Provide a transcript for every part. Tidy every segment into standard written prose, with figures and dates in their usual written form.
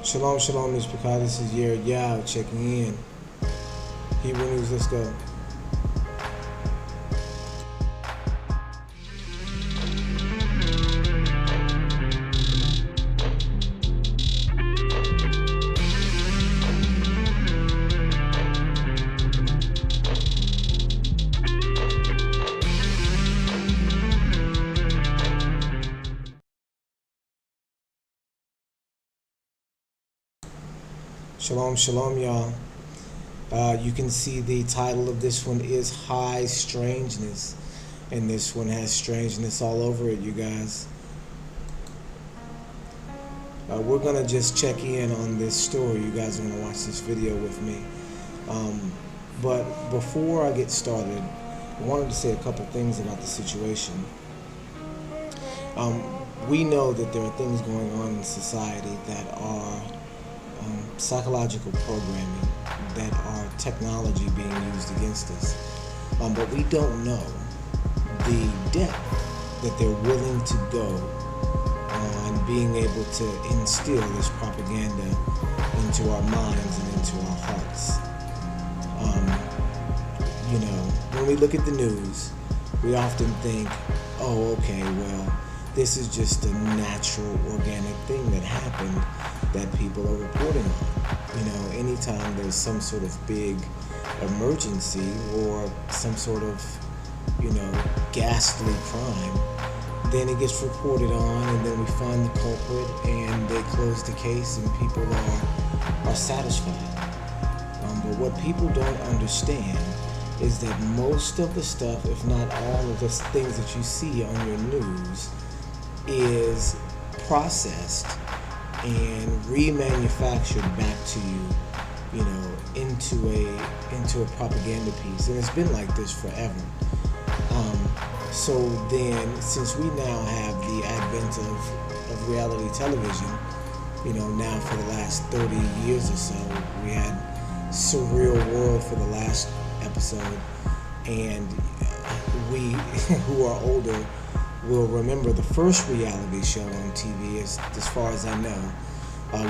Shalom, shalom, Ms. Picard. This is Yared Yao checking in. Hebrew News, let's go. Shalom, shalom, y'all. You can see the title of this one is High Strangeness. And this one has strangeness all over it, you guys. We're going to just check in on this story. You guys are going to watch this video with me. But before I get started, I wanted to say a couple things about the situation. We know that there are things going on in society that are psychological programming, that are technology being used against us. But we don't know the depth that they're willing to go on being able to instill this propaganda into our minds and into our hearts. When we look at the news, we often think, oh, okay, well, this is just a natural, organic thing that happened that people are reporting on. Anytime there's some sort of big emergency or some sort of, ghastly crime, then it gets reported on, and then we find the culprit, and they close the case, and people are satisfied. But what people don't understand is that most of the stuff, if not all of the things that you see on your news, is processed and remanufactured back to you, into a propaganda piece, and it's been like this forever. So then, since we now have the advent of reality television, now for the last 30 years or so, we had Surreal World for the last episode, and we who are older will remember the first reality show on TV, as far as I know,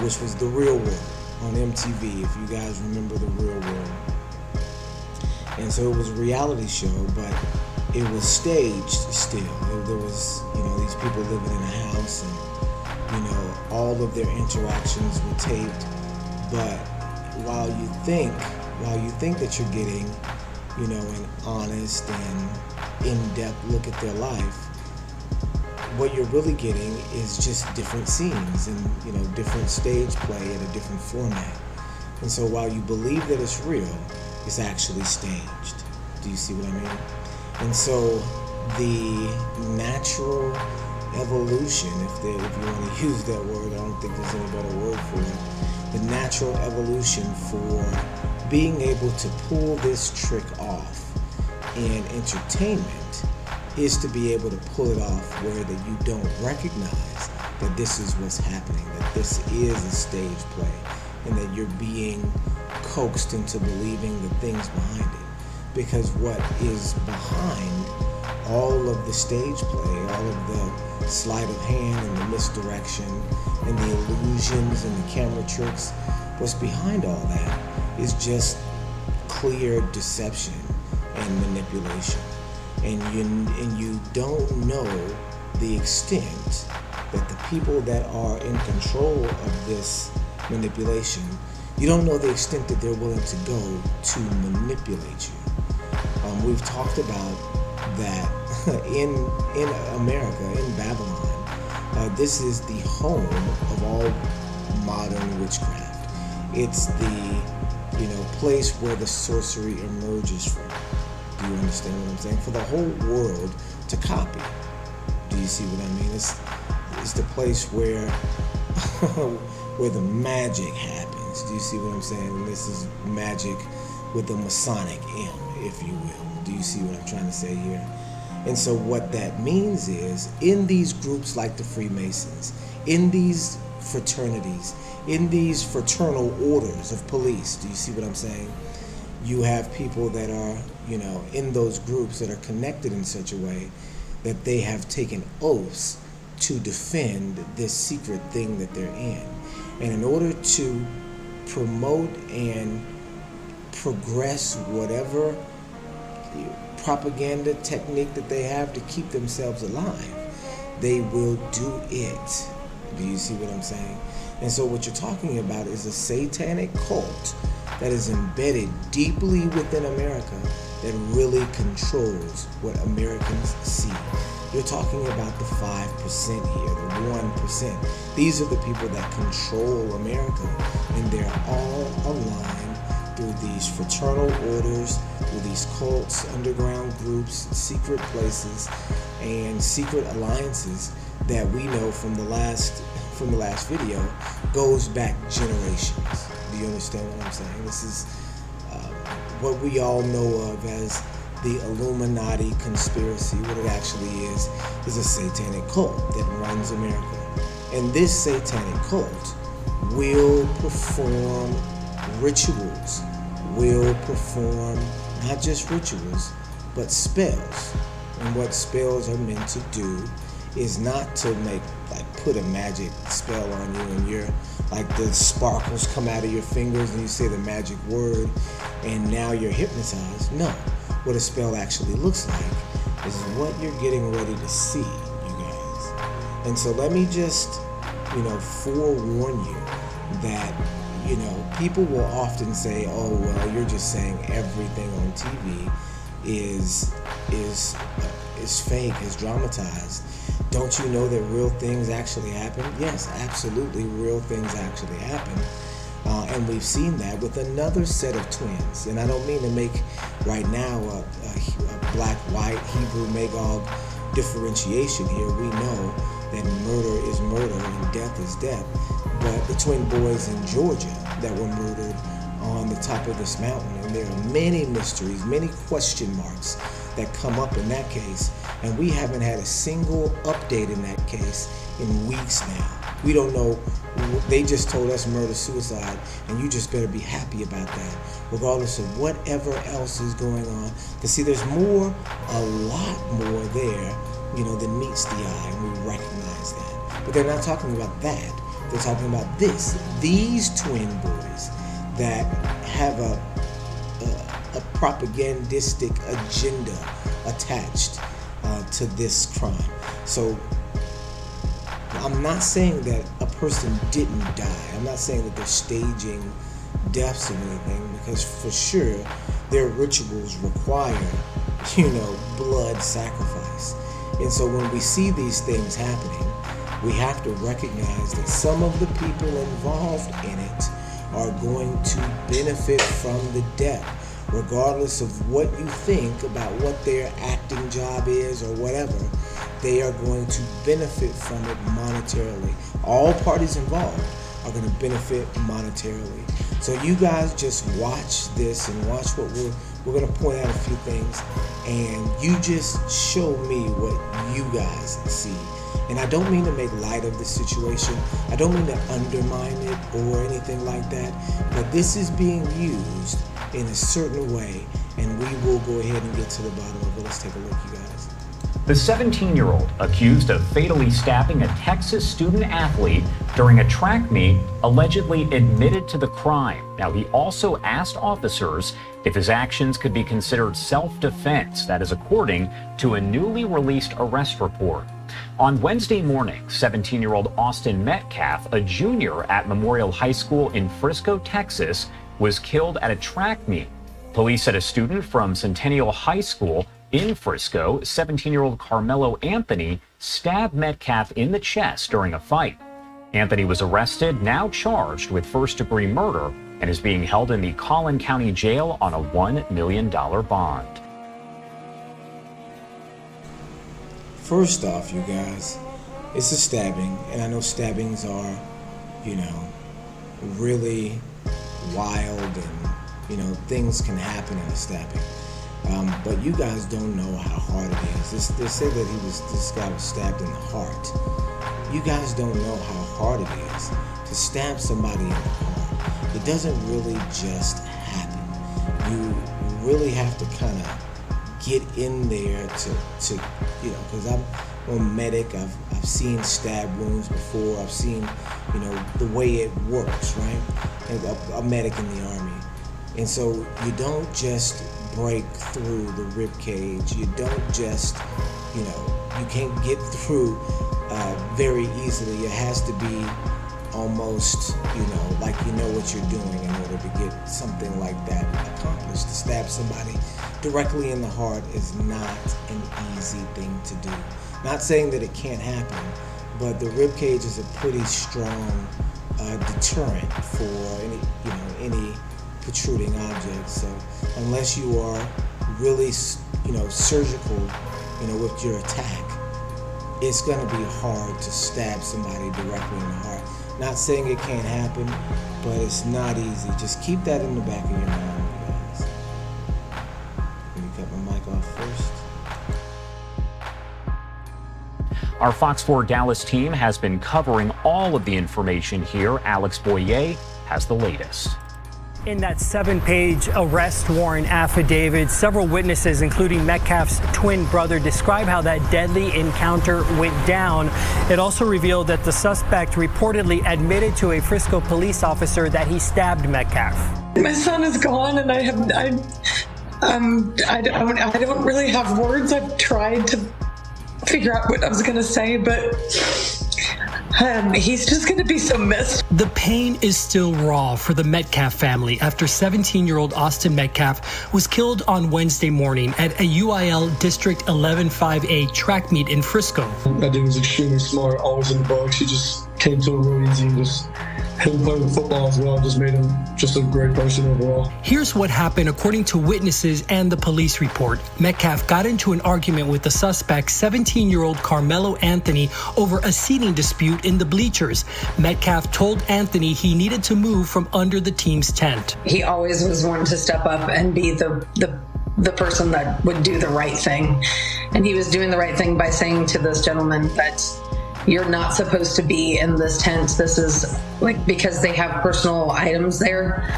which was The Real World on MTV, if you guys remember The Real World. And so it was a reality show, but it was staged still. There was, these people living in a house, and, all of their interactions were taped. But while you think that you're getting, an honest and in-depth look at their life, what you're really getting is just different scenes and, different stage play at a different format. And so while you believe that it's real, it's actually staged. Do you see what I mean? And so the natural evolution, if you want to use that word, I don't think there's any better word for it, the natural evolution for being able to pull this trick off in entertainment is to be able to pull it off where that you don't recognize that this is what's happening, that this is a stage play, and that you're being coaxed into believing the things behind it. Because what is behind all of the stage play, all of the sleight of hand and the misdirection and the illusions and the camera tricks, what's behind all that is just clear deception and manipulation. And you don't know the extent that the people that are in control of this manipulation, you don't know the extent that they're willing to go to manipulate you. We've talked about that in America, in Babylon. This is the home of all modern witchcraft. It's the place where the sorcery emerges from. Do you understand what I'm saying? For the whole world to copy. Do you see what I mean? It's the place where where the magic happens. Do you see what I'm saying? And this is magic with the Masonic M, if you will. Do you see what I'm trying to say here? And so what that means is, in these groups like the Freemasons, in these fraternities, in these fraternal orders of police, do you see what I'm saying? You have people that are, in those groups that are connected in such a way that they have taken oaths to defend this secret thing that they're in. And in order to promote and progress whatever propaganda technique that they have to keep themselves alive, they will do it. Do you see what I'm saying? And so what you're talking about is a satanic cult that is embedded deeply within America that really controls what Americans see. You're talking about the 5% here, the 1%. These are the people that control America, and they're all aligned through these fraternal orders, through these cults, underground groups, secret places, and secret alliances that we know from the last video goes back generations. Do you understand what I'm saying? This is what we all know of as the Illuminati conspiracy. What it actually is a satanic cult that runs America. And this satanic cult will perform rituals, will perform not just rituals, but spells. And what spells are meant to do is not to put a magic spell on you and you're like the sparkles come out of your fingers and you say the magic word and now you're hypnotized. No, what a spell actually looks like is what you're getting ready to see, you guys. And so let me just, forewarn you that, people will often say, oh, well, you're just saying everything on TV is fake, is dramatized. Don't you know that real things actually happen? Yes, absolutely, real things actually happen. And we've seen that with another set of twins. And I don't mean to make right now a black-white Hebrew Magog differentiation here. We know that murder is murder and death is death. But the twin boys in Georgia that were murdered on the top of this mountain, and there are many mysteries, many question marks that come up in that case, and we haven't had a single update in that case in weeks now. We don't know. They just told us murder-suicide, and you just better be happy about that, regardless of whatever else is going on. Because see, there's more, a lot more there, than meets the eye, and we recognize that. But they're not talking about that. They're talking about these twin boys that have a propagandistic agenda attached to this crime. So I'm not saying that a person didn't die. I'm not saying that they're staging deaths or anything, because for sure their rituals require, blood sacrifice. And so when we see these things happening, we have to recognize that some of the people involved in it are going to benefit from the death, regardless of what you think about what their acting job is or whatever. They are going to benefit from it monetarily. All parties involved are going to benefit monetarily. So you guys just watch this and watch what we're going to point out a few things, and you just show me what you guys see. And I don't mean to make light of the situation. I don't mean to undermine it or anything like that. But this is being used in a certain way, and we will go ahead and get to the bottom of it. Let's take a look, you guys. The 17-year-old accused of fatally stabbing a Texas student athlete during a track meet allegedly admitted to the crime. Now, he also asked officers if his actions could be considered self-defense. That is according to a newly released arrest report. On Wednesday morning, 17-year-old Austin Metcalf, a junior at Memorial High School in Frisco, Texas, was killed at a track meet. Police said a student from Centennial High School in Frisco, 17-year-old Carmelo Anthony, stabbed Metcalf in the chest during a fight. Anthony was arrested, now charged with first-degree murder, and is being held in the Collin County Jail on a $1 million bond. First off, you guys, it's a stabbing, and I know stabbings are, really wild, and, things can happen in a stabbing. But you guys don't know how hard it is. They say that this guy was stabbed in the heart. You guys don't know how hard it is to stab somebody in the heart. It doesn't really just happen. You really have to kind of get in there to because I'm a medic. I've seen stab wounds before. I've seen, the way it works, right? And a medic in the Army. And so you don't just break through the rib cage. You don't just, you can't get through very easily. It has to be almost, like you know what you're doing in order to get something like that accomplished. To stab somebody directly in the heart is not an easy thing to do. Not saying that it can't happen, but the rib cage is a pretty strong deterrent for any protruding object. So unless you are really, surgical, with your attack, it's going to be hard to stab somebody directly in the heart. Not saying it can't happen, but it's not easy. Just keep that in the back of your mind, you guys. Let me cut my mic off first. Our Fox 4 Dallas team has been covering all of the information here. Alex Boyer has the latest. In that 7-page arrest warrant affidavit, several witnesses, including Metcalf's twin brother, describe how that deadly encounter went down. It also revealed that the suspect reportedly admitted to a Frisco police officer that he stabbed Metcalf. My son is gone, and I don't really have words. I've tried to figure out what I was going to say, but he's just going to be so missed. The pain is still raw for the Metcalf family after 17-year-old Austin Metcalf was killed on Wednesday morning at a UIL District 11-5A track meet in Frisco. That dude was extremely smart, always in the box. He just came to it real easy and just him playing football as well just made him just a great person overall. Here's what happened according to witnesses and the police report. Metcalf got into an argument with the suspect, 17-year-old Carmelo Anthony, over a seating dispute in the bleachers. Metcalf told Anthony he needed to move from under the team's tent. He always was one to step up and be the person that would do the right thing. And he was doing the right thing by saying to this gentleman that you're not supposed to be in this tent. This is because they have personal items there.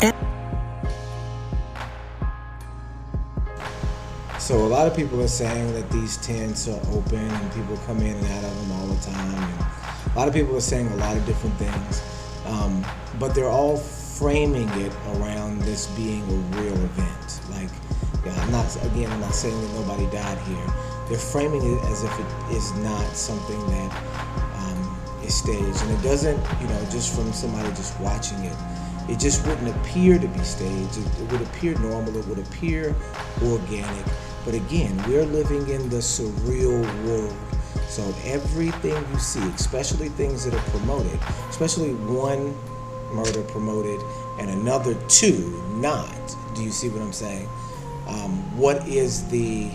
So a lot of people are saying that these tents are open and people come in and out of them all the time. And a lot of people are saying a lot of different things, but they're all framing it around this being a real event. I'm not saying that nobody died here. They're framing it as if it is not something that is staged, and it doesn't, just from somebody just watching it, it just wouldn't appear to be staged. It would appear normal. It would appear organic. But again, we're living in the surreal world. So everything you see, especially things that are promoted, especially one murder promoted and another two not. Do you see what I'm saying? What is the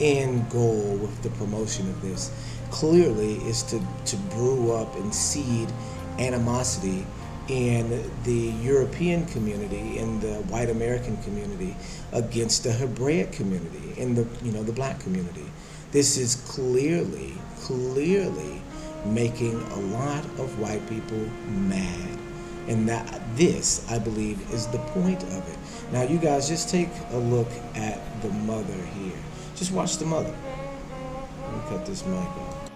end goal with the promotion of this? Clearly is to brew up and seed animosity in the European community, in the white American community, against the Hebraic community, in the black community. This is clearly making a lot of white people mad. And this, I believe, is the point of it. Now, you guys, just take a look at the mother here. Just watch the mother. Let me cut this mic off.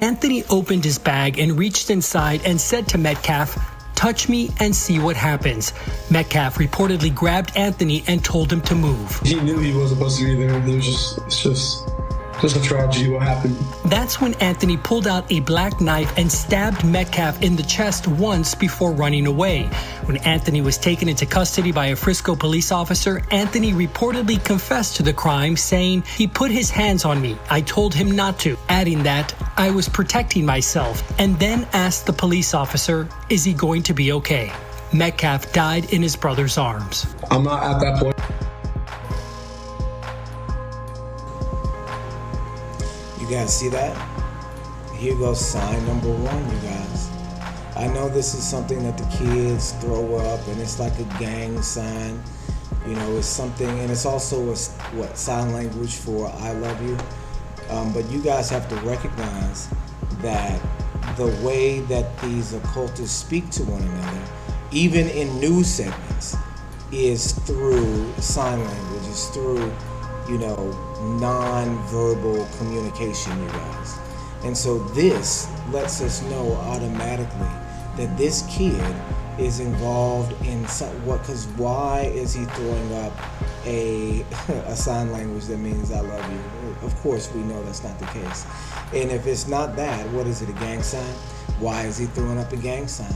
Anthony opened his bag and reached inside and said to Metcalf, "Touch me and see what happens." Metcalf reportedly grabbed Anthony and told him to move. He knew he wasn't supposed to be there. It's just a tragedy what happened. That's when Anthony pulled out a black knife and stabbed Metcalf in the chest once before running away. When Anthony was taken into custody by a Frisco police officer, Anthony reportedly confessed to the crime, saying, "He put his hands on me. I told him not to," adding that, "I was protecting myself," and then asked the police officer, "Is he going to be okay?" Metcalf died in his brother's arms. I'm not at that point. You guys see that? Here goes sign number one, you guys. I know this is something that the kids throw up, and it's like a gang sign. It's something, and it's also sign language for "I love you." But you guys have to recognize that the way that these occultists speak to one another, even in news segments, is through sign language, is through non-verbal communication, you guys. And so this lets us know automatically that this kid is involved in what, because why is he throwing up a sign language that means I love you? Of course we know that's not the case. And if it's not that, what is it, a gang sign? Why is he throwing up a gang sign?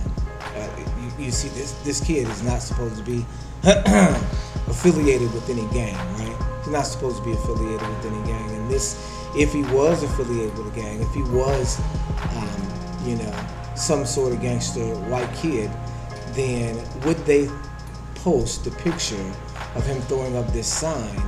You see, this kid is not supposed to be affiliated with any gang, right? He's not supposed to be affiliated with any gang. And this, if he was affiliated with a gang, if he was, some sort of gangster white kid, then would they post the picture of him throwing up this sign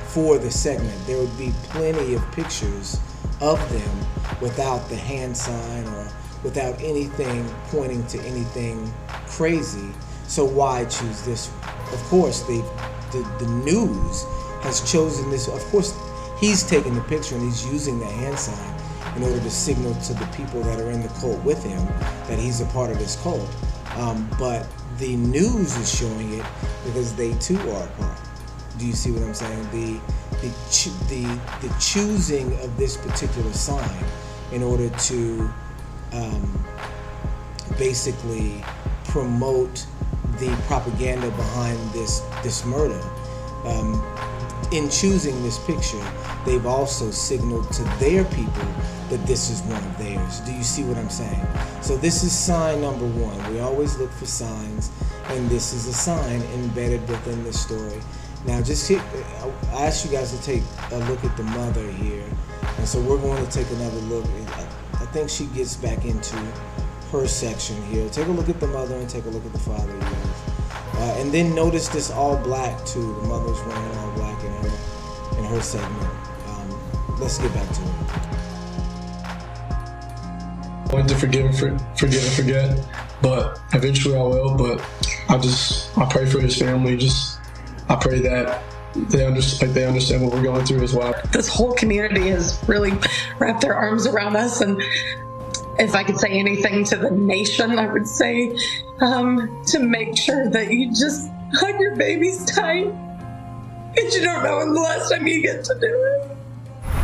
for the segment? There would be plenty of pictures of them without the hand sign or without anything pointing to anything crazy. So why choose this one? Of course, the news has chosen this. Of course, he's taking the picture and he's using the hand sign in order to signal to the people that are in the cult with him that he's a part of this cult. But the news is showing it because they too are a part. Do you see what I'm saying? The choosing of this particular sign in order to basically promote the propaganda behind this murder. In choosing this picture, they've also signaled to their people that this is one of theirs. Do you see what I'm saying? So this is sign number one. We always look for signs, and this is a sign embedded within the story. Now, I asked you guys to take a look at the mother here, and so we're going to take another look. I think she gets back into her section here. Take a look at the mother and take a look at the father, you guys. And then notice this all black too. The mother's wearing all black in her segment. Let's get back to it. I wanted to forgive and forget, but eventually I will. But I pray for his family. I pray that they understand what we're going through as well. This whole community has really wrapped their arms around us, and if I could say anything to the nation, I would say to make sure that you just hug your babies tight, because you don't know when the last time you get to do it.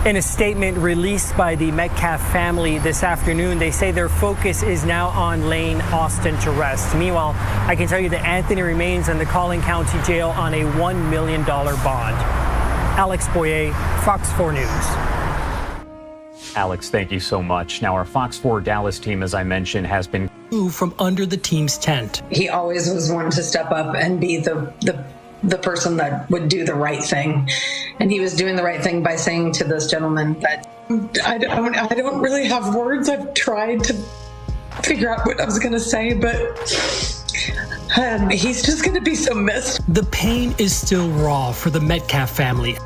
In a statement released by the Metcalf family this afternoon, they say their focus is now on laying Austin to rest. Meanwhile, I can tell you that Anthony remains in the Collin County Jail on a $1 million bond. Alex Boyer, Fox 4 News. Alex, thank you so much. Now, our Fox 4 Dallas team, as I mentioned, has been moved from under the team's tent. He always was one to step up and be the person that would do the right thing. And he was doing the right thing by saying to this gentleman that I don't really have words. I've tried to figure out what I was going to say, but he's just going to be so missed. The pain is still raw for the Metcalf family.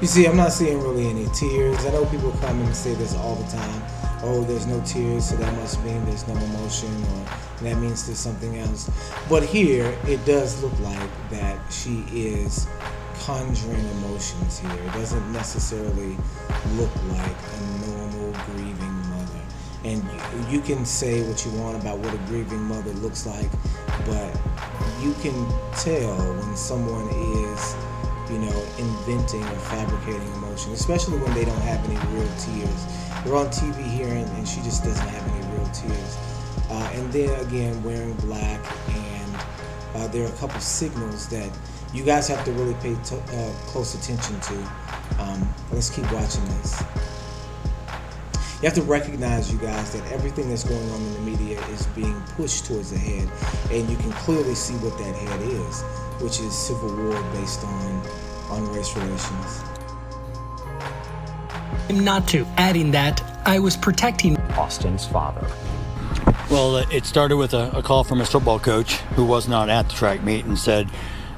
You see, I'm not seeing really any tears. I know people come and say this all the time. Oh, there's no tears, so that must mean there's no emotion, or that means there's something else. But here, it does look like that she is conjuring emotions here. It doesn't necessarily look like a normal grieving mother. And you can say what you want about what a grieving mother looks like, but you can tell when someone is, inventing or fabricating emotion, especially when they don't have any real tears. They're on TV here, and she just doesn't have any real tears. And then again, wearing black, and there are a couple signals that you guys have to really pay close attention to. Let's keep watching this. You have to recognize, you guys, that everything that's going on in the media is being pushed towards the head, and you can clearly see what that head is, which is civil war based on race relations. Not to, adding that I was protecting Austin's father. Well, it started with a call from his football coach who was not at the track meet and said,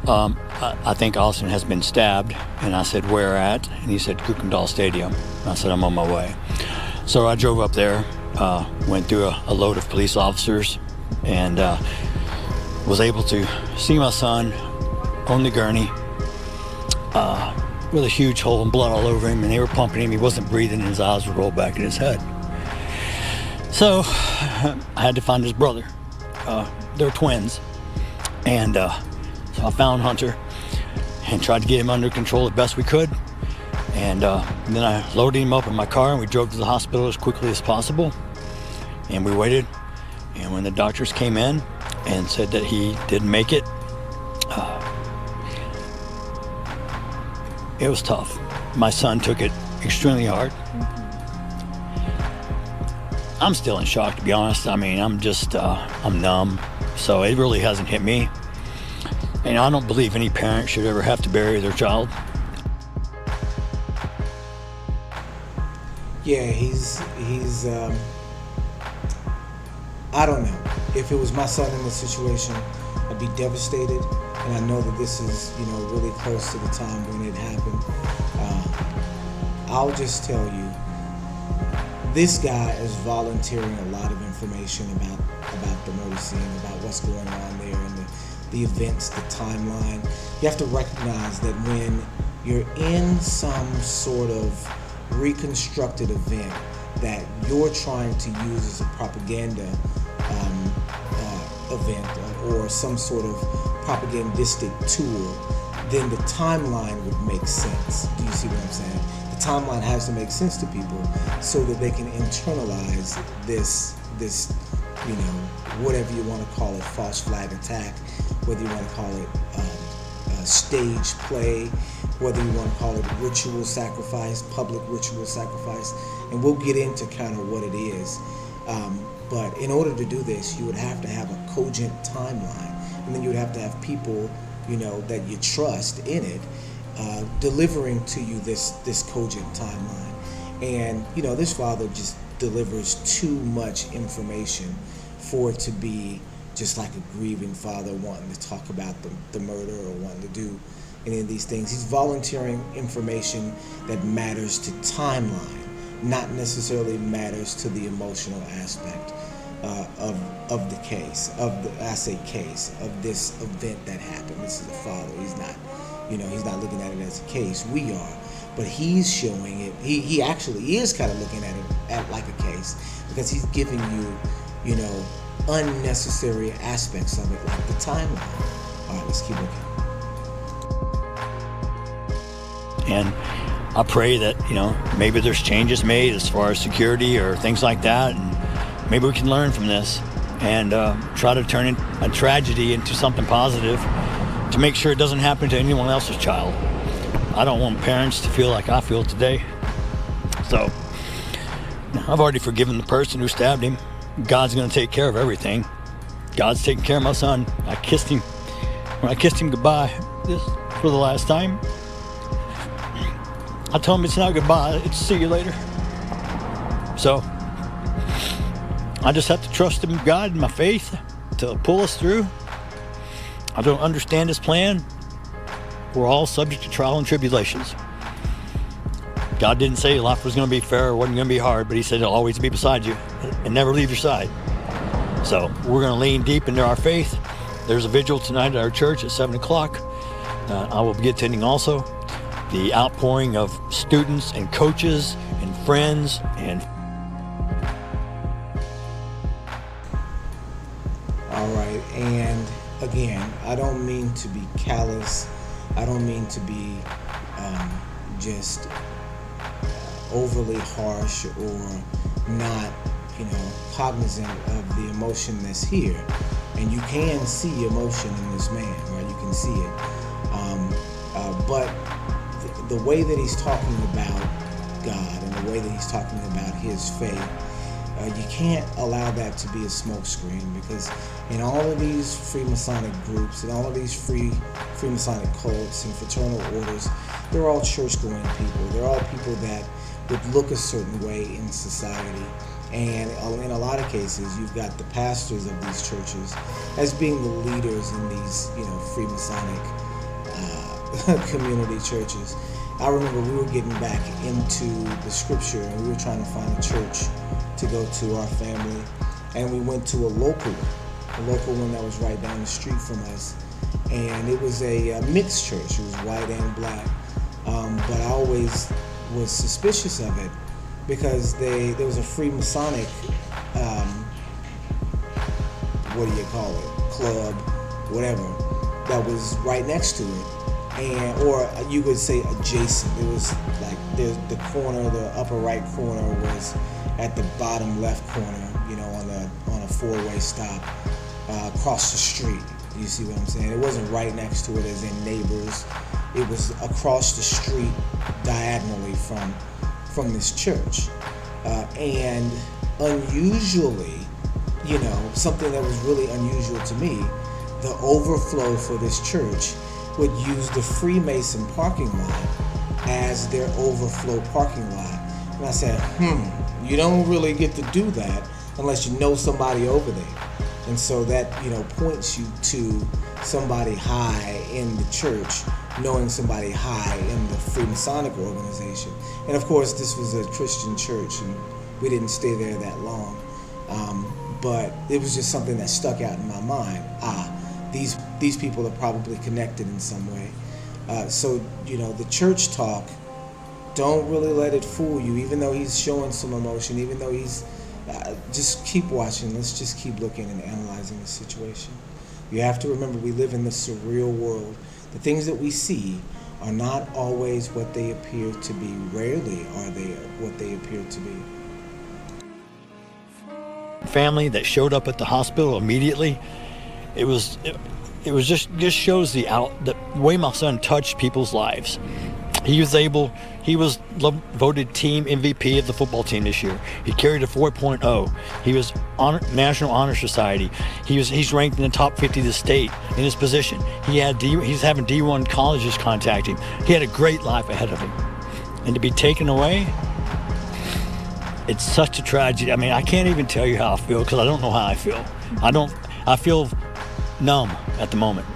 I think Austin has been stabbed. And I said, where at? And he said, Kukendall Stadium. And I said, I'm on my way. So I drove up there, went through a load of police officers, and was able to see my son on the gurney with a huge hole and blood all over him, and they were pumping him. He wasn't breathing, and his eyes were rolled back in his head. So I had to find his brother. They're twins. And so I found Hunter and tried to get him under control as best we could. And then I loaded him up in my car and we drove to the hospital as quickly as possible. And we waited. And when the doctors came in and said that he didn't make it, it was tough. My son took it extremely hard. I'm still in shock, to be honest. I mean, I'm numb. So it really hasn't hit me. And I don't believe any parent should ever have to bury their child. Yeah, he's I don't know. If it was my son in this situation, I'd be devastated. And I know that this is, really close to the time when it happened. I'll just tell you, this guy is volunteering a lot of information about the murder scene, about what's going on there, and the events, the timeline. You have to recognize that when you're in some sort of reconstructed event that you're trying to use as a propaganda event or some sort of propagandistic tool, then the timeline would make sense. Do you see what I'm saying? The timeline has to make sense to people so that they can internalize this whatever you want to call it, false flag attack, whether you want to call it stage play, whether you want to call it ritual sacrifice, public ritual sacrifice, and we'll get into kind of what it is. But in order to do this, you would have to have a cogent timeline, and then you would have to have people, that you trust in it, delivering to you this cogent timeline. And this father just delivers too much information for it to be just like a grieving father wanting to talk about the murder or wanting to do any of these things. He's volunteering information that matters to timeline, not necessarily matters to the emotional aspect of the case, of this event that happened. This is the father. He's not, he's not looking at it as a case. We are, but he's showing it. He actually is kind of looking at it like a case, because he's giving you, unnecessary aspects of it, like the timeline. All right, let's keep looking. And I pray that, maybe there's changes made as far as security or things like that, and maybe we can learn from this and try to turn a tragedy into something positive to make sure it doesn't happen to anyone else's child. I don't want parents to feel like I feel today. So I've already forgiven the person who stabbed him. God's going to take care of everything. God's taking care of my son. I kissed him. When I kissed him goodbye for the last time, I told him it's not goodbye, it's see you later. So I just have to trust in God and my faith to pull us through. I don't understand his plan. We're all subject to trial and tribulations. God didn't say life was going to be fair or wasn't going to be hard, but he said he'll always be beside you and never leave your side. So we're going to lean deep into our faith. There's a vigil tonight at our church at 7 o'clock. I will be attending also. The outpouring of students and coaches and friends and... All right, and again, I don't mean to be callous. I don't mean to be just overly harsh or not, cognizant of the emotion that's here. And you can see emotion in this man, right? You can see it. But the way that he's talking about God and the way that he's talking about his faith, you can't allow that to be a smokescreen, because in all of these Freemasonic groups and all of these Freemasonic cults and fraternal orders, they're all church-going people. They're all people that would look a certain way in society. And in a lot of cases, you've got the pastors of these churches as being the leaders in these, Freemasonic community churches. I remember we were getting back into the scripture and we were trying to find a church to go to, our family, and we went to a local one that was right down the street from us, and it was a mixed church. It was white and black, but I always was suspicious of it because there was a Freemasonic, what do you call it, club, whatever, that was right next to it. and or you could say adjacent. It was like the corner, the upper right corner was at the bottom left corner, on a four-way stop across the street. You see what I'm saying? It wasn't right next to it as in neighbors. It was across the street diagonally from this church. And unusually, something that was really unusual to me, the overflow for this church would use the Freemason parking lot as their overflow parking lot. And I said, you don't really get to do that unless you know somebody over there. And so that, points you to somebody high in the church, knowing somebody high in the Freemasonic organization. And of course, this was a Christian church, and we didn't stay there that long. But it was just something that stuck out in my mind. These people are probably connected in some way. So the church talk, don't really let it fool you, even though he's showing some emotion, even though he's, just keep watching. Let's just keep looking and analyzing the situation. You have to remember, we live in the surreal world. The things that we see are not always what they appear to be. Rarely are they what they appear to be. Family that showed up at the hospital immediately, it was just shows the way my son touched people's lives. He was voted team MVP of the football team this year. He carried a 4.0. He was on National Honor Society. He's ranked in the top 50 of the state in his position. He's having D1 colleges contact him. He had a great life ahead of him. And to be taken away, it's such a tragedy. I mean, I can't even tell you how I feel because I don't know how I feel. I feel numb at the moment.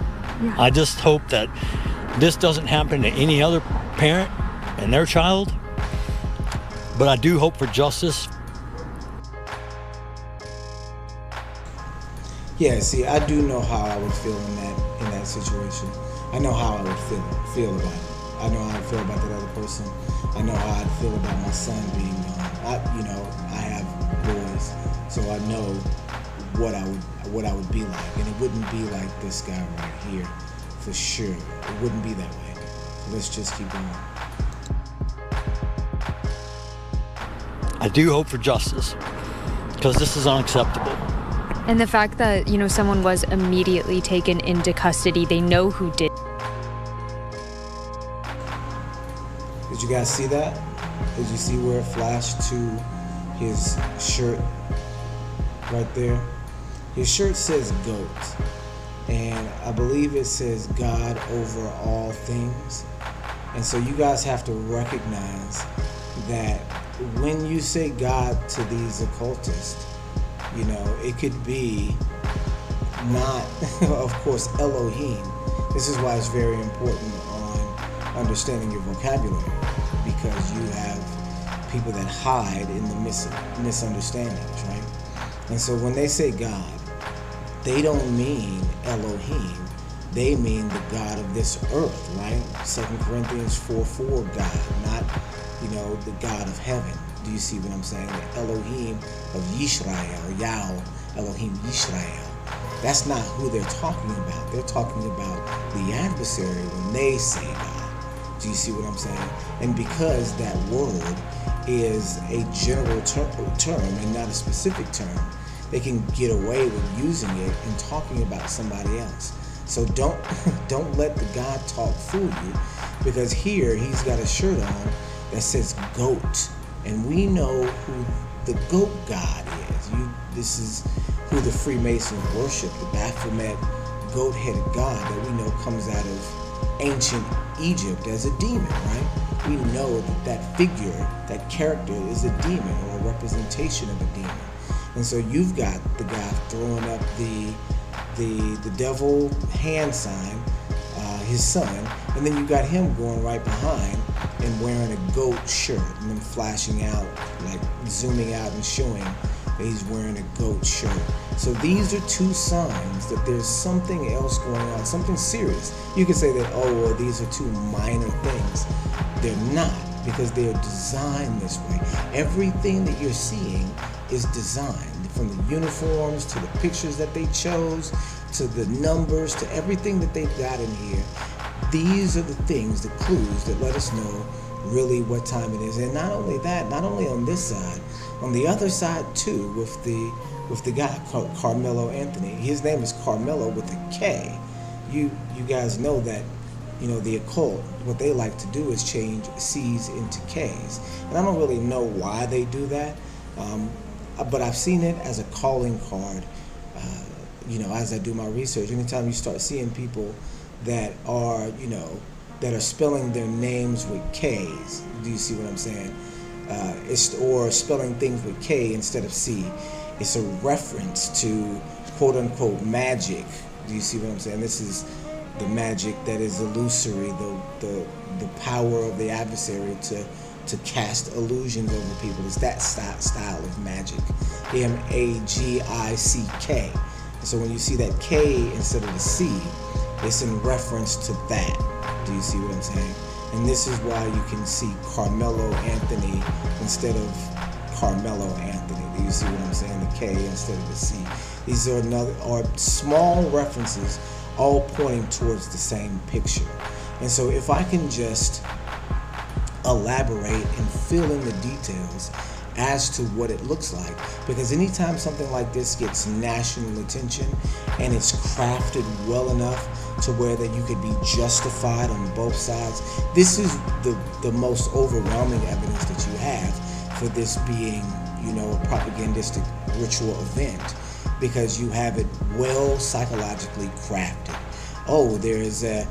Yeah. I just hope that this doesn't happen to any other parent and their child, but I do hope for justice. Yeah, see, I do know how I would feel in that situation. I know how I would feel about it. I know how I feel about that other person. I know how I'd feel about my son being gone. I have boys, so I know what I would be like, and it wouldn't be like this guy right here, for sure. It wouldn't be that way. So let's just keep going. I do hope for justice, because this is unacceptable. And the fact that, someone was immediately taken into custody, they know who did. Did you guys see that? Did you see where it flashed to his shirt right there? His shirt says GOAT, and I believe it says God over all things. And so you guys have to recognize that when you say God to these occultists, it could be not, of course, Elohim. This is why it's very important on understanding your vocabulary, because you have people that hide in the misunderstandings, right? And so when they say God, they don't mean Elohim. They mean the God of this earth, right? 2 Corinthians 4:4 God, not, the God of heaven. Do you see what I'm saying? The Elohim of Yisrael, Yahweh, Elohim Yisrael. That's not who they're talking about. They're talking about the adversary when they say God. Do you see what I'm saying? And because that word is a general term and not a specific term, they can get away with using it and talking about somebody else. So don't let the God talk fool you, because here he's got a shirt on that says GOAT, and we know who the GOAT God is. This is who the Freemasons worship, the Baphomet goat-headed God that we know comes out of ancient Egypt as a demon, right? We know that figure, that character is a demon or a representation of a demon. And so you've got the guy throwing up the devil hand sign, his son, and then you got him going right behind and wearing a goat shirt and then flashing out, like zooming out and showing that he's wearing a goat shirt. So these are two signs that there's something else going on, something serious. You could say that, oh, well, these are two minor things. They're not, because they are designed this way. Everything that you're seeing is designed, from the uniforms to the pictures that they chose, to the numbers, to everything that they've got in here. these are the things, the clues that let us know really what time it is. And not only that, not only on this side, on the other side too, with the guy called Carmelo Anthony. His name is Carmelo with a K. You guys know that, the occult, what they like to do is change C's into K's. And I don't really know why they do that, but I've seen it as a calling card, as I do my research. Anytime you start seeing people that are, that are spelling their names with K's, do you see what I'm saying? Or spelling things with K instead of C. It's a reference to quote unquote magic. Do you see what I'm saying? This is the magic that is illusory, the power of the adversary to cast illusions over people. It's that style of magic. M-A-G-I-C-K. So when you see that K instead of the C, it's in reference to that. Do you see what I'm saying? And this is why you can see Carmelo Anthony instead of Carmelo Anthony. Do you see what I'm saying? The K instead of the C. These are small references, all pointing towards the same picture. And so if I can just elaborate and fill in the details as to what it looks like, because anytime something like this gets national attention and it's crafted well enough to where that you could be justified on both sides, this is the most overwhelming evidence that you have for this being, a propagandistic ritual event, because you have it well psychologically crafted. Oh, there is an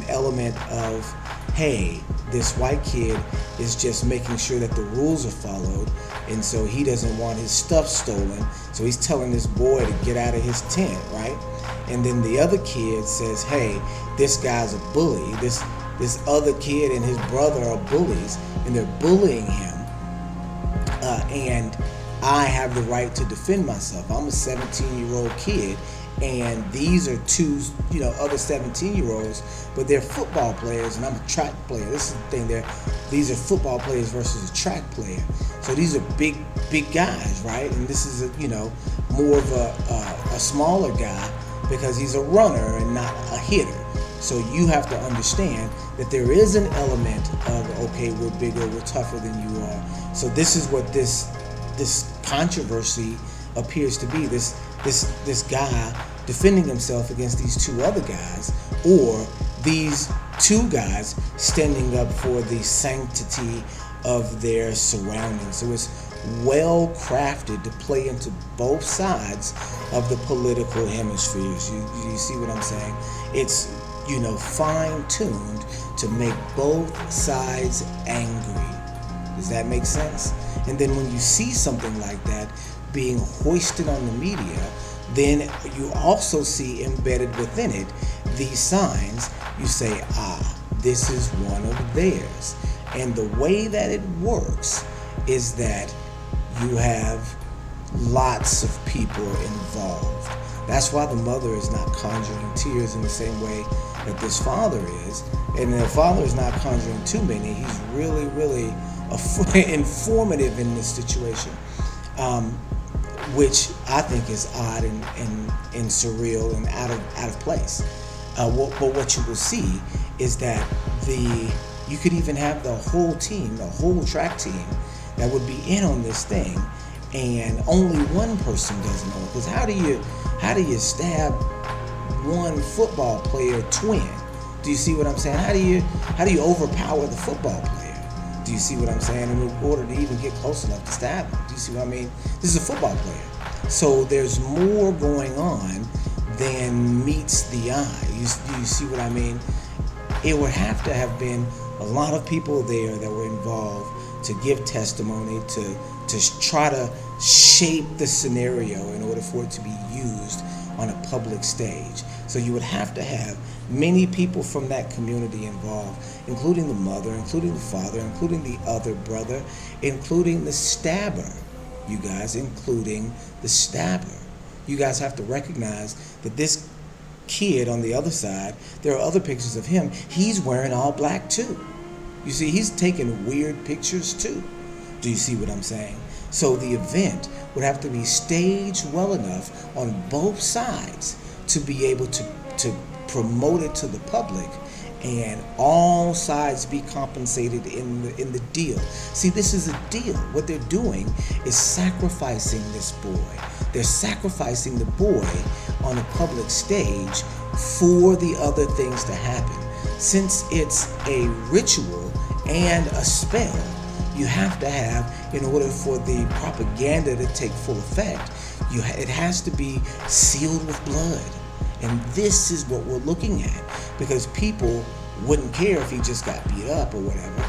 element of, hey, this white kid is just making sure that the rules are followed, and so he doesn't want his stuff stolen, so he's telling this boy to get out of his tent, right? And then the other kid says, hey, this guy's a bully. This other kid and his brother are bullies, and they're bullying him, and I have the right to defend myself. I'm a 17-year-old kid, and these are two, other 17-year-olds, but they're football players, and I'm a track player. This is the thing. These are football players versus a track player. So these are big guys, right? And this is more of a smaller guy because he's a runner and not a hitter. So you have to understand that there is an element of, okay, we're bigger, we're tougher than you are. So this is what this controversy appears to be. This guy defending himself against these two other guys, or these two guys standing up for the sanctity of their surroundings. So it's well crafted to play into both sides of the political hemispheres. You see what I'm saying? It's fine-tuned to make both sides angry. Does that make sense? And then when you see something like that being hoisted on the media, then you also see embedded within it these signs. You say, this is one of theirs. And the way that it works is that you have lots of people involved. That's why the mother is not conjuring tears in the same way that this father is. And the father is not conjuring too many. He's really, really informative in this situation, which I think is odd and surreal and out of place. But what you will see is that you could even have the whole team, the whole track team that would be in on this thing, and only one person doesn't know. Because how do you stab one football player twin? Do you see what I'm saying? How do you overpower the football player? Do you see what I'm saying? In order to even get close enough to stab him. Do you see what I mean? This is a football player. So there's more going on than meets the eye. You see what I mean? It would have to have been a lot of people there that were involved to give testimony, to try to shape the scenario in order for it to be used on a public stage. So you would have to have many people from that community involved, including the mother, including the father, including the other brother, including the stabber. You guys, including the stabber. You guys have to recognize that this kid on the other side, there are other pictures of him. He's wearing all black too. You see, he's taking weird pictures too. Do you see what I'm saying? So the event would have to be staged well enough on both sides to be able to promoted to the public, and all sides be compensated in the deal. See, this is a deal. What they're doing is sacrificing this boy. They're sacrificing the boy on a public stage for the other things to happen. Since it's a ritual and a spell, you have to have, in order for the propaganda to take full effect, it has to be sealed with blood. And this is what we're looking at, because people wouldn't care if he just got beat up or whatever.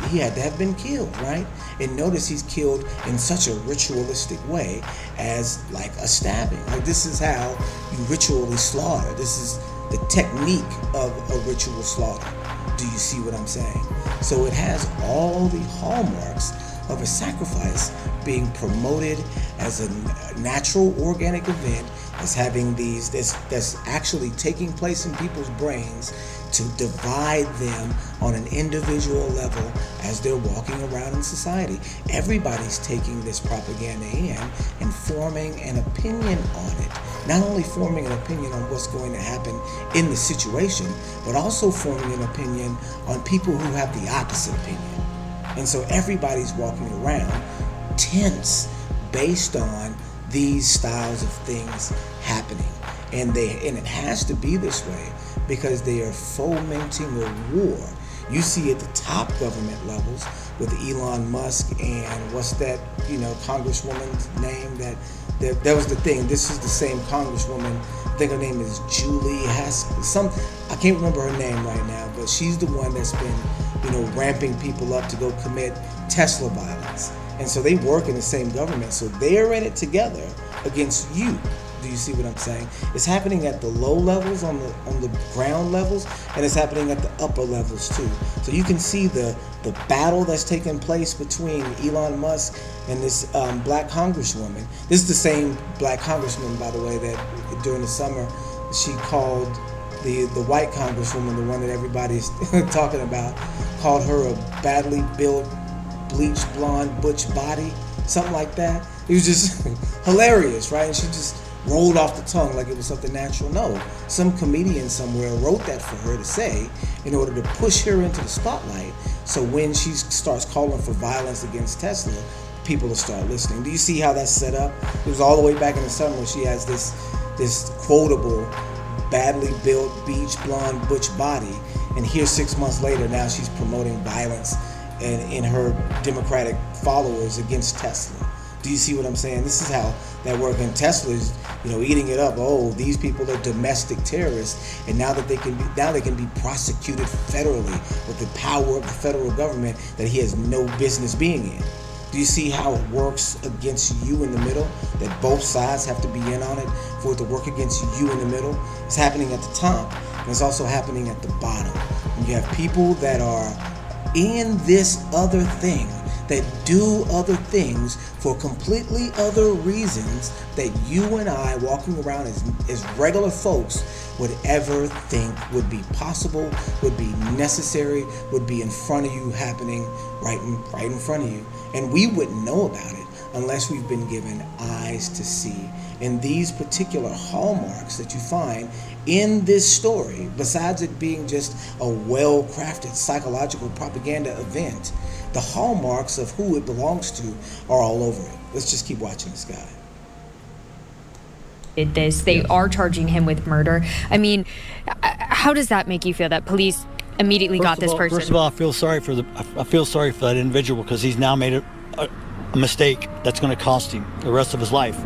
He had to have been killed, right? And notice he's killed in such a ritualistic way as like a stabbing. Like, this is how you ritually slaughter. This is the technique of a ritual slaughter. Do you see what I'm saying? So it has all the hallmarks of a sacrifice being promoted as a natural organic event that's having that's actually taking place in people's brains to divide them on an individual level as they're walking around in society. Everybody's taking this propaganda in and forming an opinion on it. Not only forming an opinion on what's going to happen in the situation, but also forming an opinion on people who have the opposite opinion. And so everybody's walking around tense based on these styles of things happening. And it has to be this way because they are fomenting a war. You see at the top government levels with Elon Musk and what's that, congresswoman's name that was the thing. This is the same congresswoman. I think her name is Julie I can't remember her name right now, but she's the one that's been, ramping people up to go commit Tesla violence. And so they work in the same government, so they're in it together against you. Do you see what I'm saying? It's happening at the low levels, on the ground levels, and it's happening at the upper levels too. So you can see the battle that's taking place between Elon Musk and this black congresswoman. This is the same black congresswoman, by the way, that during the summer she called the white congresswoman, the one that everybody's talking about, called her a badly built, bleached blonde butch body, something like that. It was just hilarious, right? And she just rolled off the tongue like it was something natural. No, some comedian somewhere wrote that for her to say in order to push her into the spotlight. So when she starts calling for violence against Tesla, people will start listening. Do you see how that's set up? It was all the way back in the summer. She has this quotable, badly built, beach blonde butch body, and here 6 months later, now she's promoting violence in her Democratic followers against Tesla. Do you see what I'm saying? This is how that works. And Tesla's, eating it up. Oh, these people are domestic terrorists, and now they can be prosecuted federally with the power of the federal government that he has no business being in. Do you see how it works against you in the middle? That both sides have to be in on it for it to work against you in the middle? It's happening at the top, and it's also happening at the bottom. And you have people that are in this other thing, that do other things for completely other reasons that you and I, walking around as regular folks, would ever think would be possible, would be necessary, would be in front of you, happening right in front of you. And we wouldn't know about it unless we've been given eyes to see. And these particular hallmarks that you find in this story, besides it being just a well-crafted psychological propaganda event, the hallmarks of who it belongs to are all over it. Let's just keep watching this guy. Did this? They are charging him with murder. I mean, how does that make you feel that police immediately got this person? First of all, I feel sorry for that individual because he's now made a mistake that's going to cost him the rest of his life.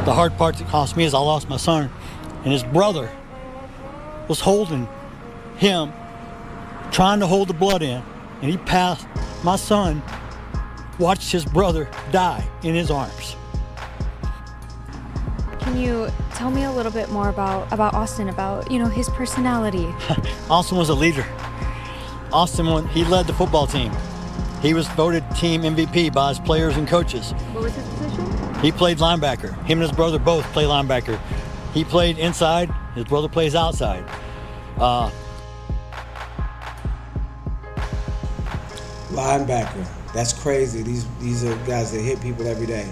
The hard part that cost me is I lost my son, and his brother was holding him, trying to hold the blood in, and he passed. My son watched his brother die in his arms. Can you tell me a little bit more about Austin, about his personality? Austin was a leader. He led the football team. He was voted team MVP by his players and coaches. What was his position? He played linebacker. Him and his brother both play linebacker. He played inside. His brother plays outside. Linebacker. That's crazy. These are guys that hit people every day.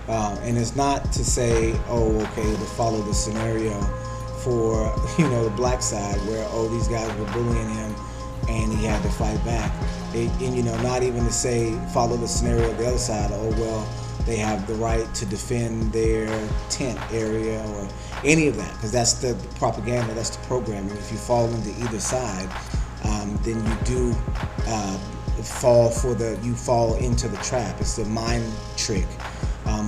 And it's not to say, to follow the scenario for, the black side, where, these guys were bullying him and he had to fight back. Not even to say, follow the scenario of the other side, they have the right to defend their tent area or any of that, because that's the propaganda, that's the programming. If you fall into either side, then you do fall into the trap. It's the mind trick.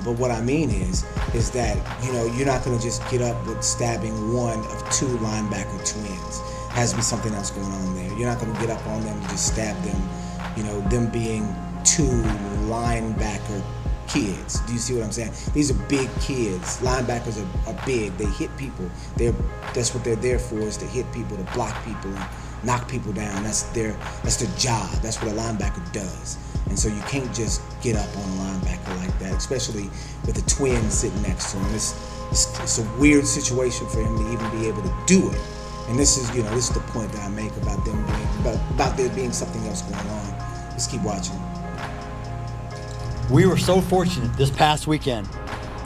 But what I mean is that, you're not going to just get up with stabbing one of two linebacker twins. There has to be something else going on there. You're not going to get up on them and just stab them, them being two linebacker kids. Do you see what I'm saying? These are big kids. Linebackers are big. They hit people. That's what they're there for, is to hit people, to block people, and knock people down. That's their job. That's what a linebacker does. And so you can't just get up on a linebacker like that, especially with a twin sitting next to him. It's a weird situation for him to even be able to do it. And this is the point that I make about there being something else going on. Let's keep watching. We were so fortunate this past weekend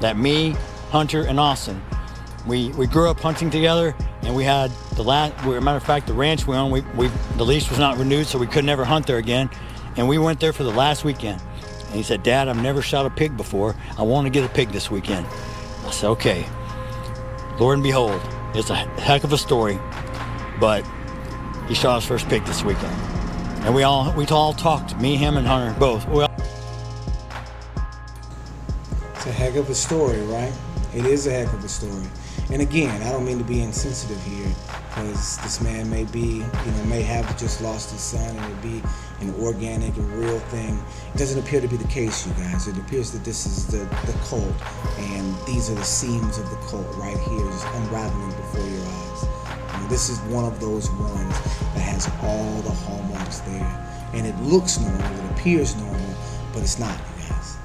that me, Hunter, and Austin, we grew up hunting together, and we had matter of fact, the ranch we own, the lease was not renewed, so we could never hunt there again. And we went there for the last weekend. And he said, "Dad, I've never shot a pig before. I want to get a pig this weekend." I said, "Okay." Lord and behold, it's a heck of a story, but he shot his first pig this weekend. And we all talked, me, him, and Hunter, both. It's a heck of a story, right? It is a heck of a story. And again, I don't mean to be insensitive here, because this man may have just lost his son, and it be an organic and real thing. It doesn't appear to be the case, you guys. It appears that this is the cult, and these are the seams of the cult right here, just unraveling before your eyes. This is one of those ones that has all the hallmarks there, and it looks normal, it appears normal, but it's not, you guys.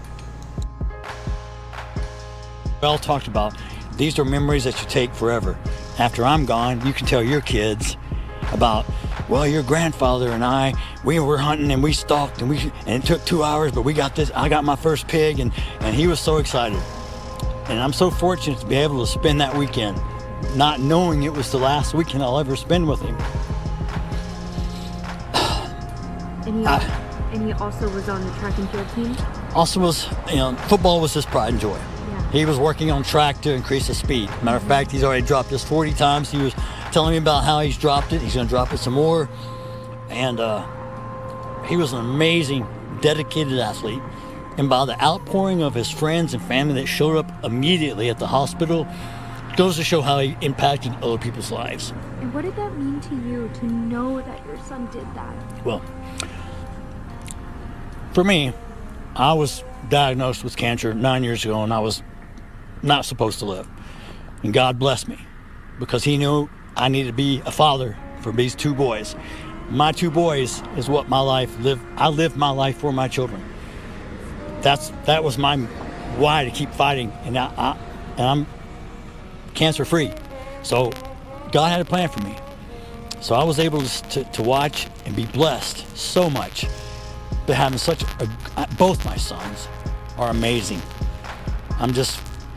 We all talked about, these are memories that you take forever. After I'm gone, you can tell your kids about, your grandfather and we were hunting and we stalked and it took 2 hours, but we got this. I got my first pig, and he was so excited. And I'm so fortunate to be able to spend that weekend, not knowing it was the last weekend I'll ever spend with him. And he also was on the track and field team? Also was, football was his pride and joy. Yeah. He was working on track to increase his speed. Matter of fact, he's already dropped this 40 times. He was telling me about how he's dropped it. He's going to drop it some more. And he was an amazing, dedicated athlete. And by the outpouring of his friends and family that showed up immediately at the hospital, goes to show how he impacted other people's lives. And what did that mean to you to know that your son did that? Well, for me, I was diagnosed with cancer 9 years ago, and I was not supposed to live. And God blessed me, because he knew I needed to be a father for these two boys. My two boys is what my life lived. I lived my life for my children. That was my why to keep fighting, and I'm cancer free. So God had a plan for me. So I was able to watch and be blessed so much. But having both my sons are amazing.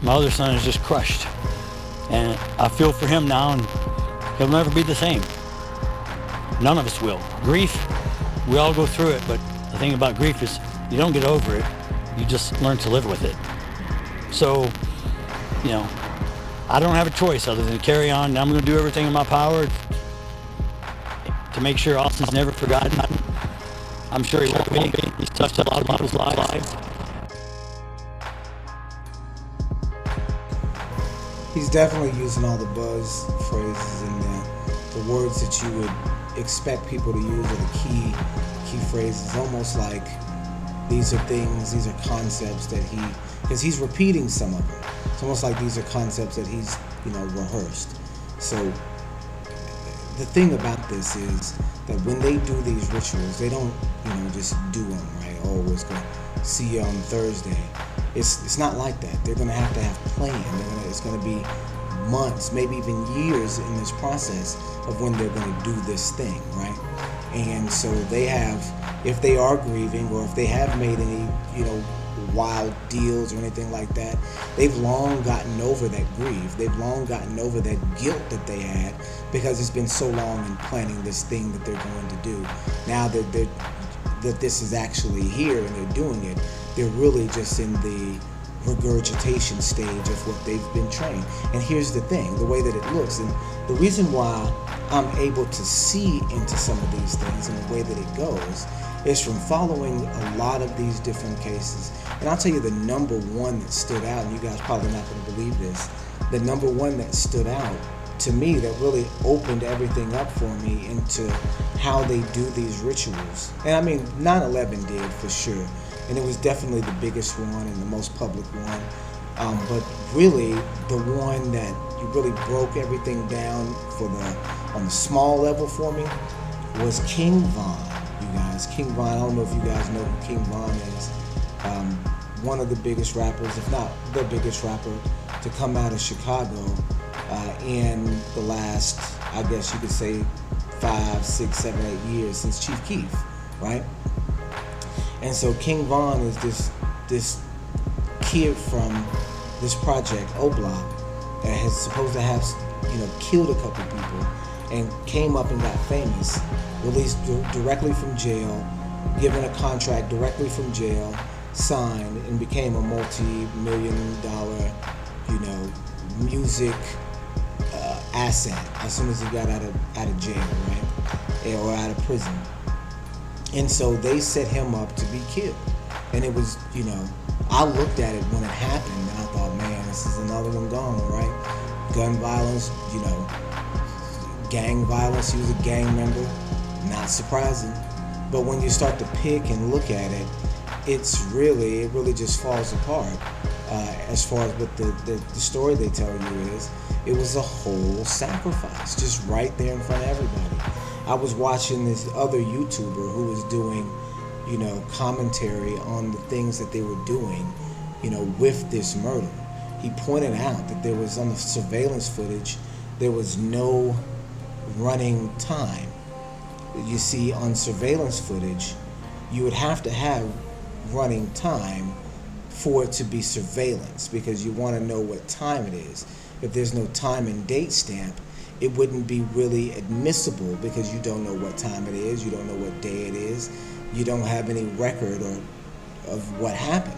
My other son is just crushed. And I feel for him now, and he'll never be the same. None of us will. Grief, we all go through it, but the thing about grief is you don't get over it. You just learn to live with it. So, I don't have a choice other than to carry on. I'm going to do everything in my power to make sure Austin's never forgotten. I'm sure he won't be. He's touched a lot of people's lives. He's definitely using all the buzz phrases and the words that you would expect people to use are the key phrases. Almost like these are concepts that because he's repeating some of them. It's almost like these are concepts that he's, rehearsed. So the thing about this is that when they do these rituals, they don't, just do them, right? Oh, we're going to see you on Thursday. It's not like that. They're going to have plan. It's going to be months, maybe even years in this process of when they're going to do this thing, right? And so they have if they are grieving or if they have made any, wild deals or anything like that, they've long gotten over that grief. They've long gotten over that guilt that they had because it's been so long in planning this thing that they're going to do. Now that this is actually here and they're doing it, they're really just in the regurgitation stage of what they've been trained. And here's the thing, the way that it looks, and the reason why I'm able to see into some of these things and the way that it goes is from following a lot of these different cases. And I'll tell you the number one that stood out, and you guys probably not going to believe this, the number one that stood out to me that really opened everything up for me into how they do these rituals. And I mean, 9/11 did for sure. And it was definitely the biggest one and the most public one. But really, the one that you really broke everything down on the small level for me was King Von. You guys, King Von, I don't know if you guys know who King Von is. One of the biggest rappers, if not the biggest rapper, to come out of Chicago in the last, I guess you could say, 5, 6, 7, 8 years since Chief Keef, right? And so King Von is this kid from this project, O Block, that has supposed to have, killed a couple people and came up and got famous, released directly from jail, given a contract directly from jail, signed, and became a multi-million-dollar, music asset as soon as he got out of jail, right, or out of prison. And so they set him up to be killed. And it was, I looked at it when it happened and I thought, man, this is another one gone, right? Gun violence, gang violence, he was a gang member, not surprising. But when you start to pick and look at it, it really just falls apart. As far as what the story they tell you is, it was a whole sacrifice, just right there in front of everybody. I was watching this other YouTuber who was doing, commentary on the things that they were doing, with this murder. He pointed out that there was, on the surveillance footage, there was no running time. You see, on surveillance footage, you would have to have running time for it to be surveillance because you want to know what time it is. If there's no time and date stamp, it wouldn't be really admissible because you don't know what time it is, you don't know what day it is, you don't have any record of what happened.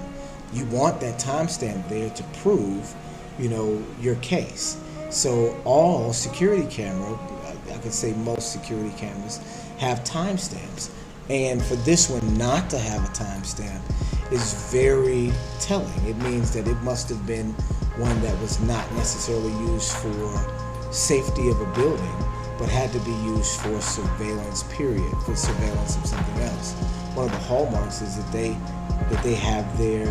You want that timestamp there to prove, your case. So all security camera, I could say most security cameras, have timestamps. And for this one not to have a timestamp is very telling. It means that it must have been one that was not necessarily used for safety of a building, but had to be used for surveillance, period, for surveillance of something else. One of the hallmarks is that they have their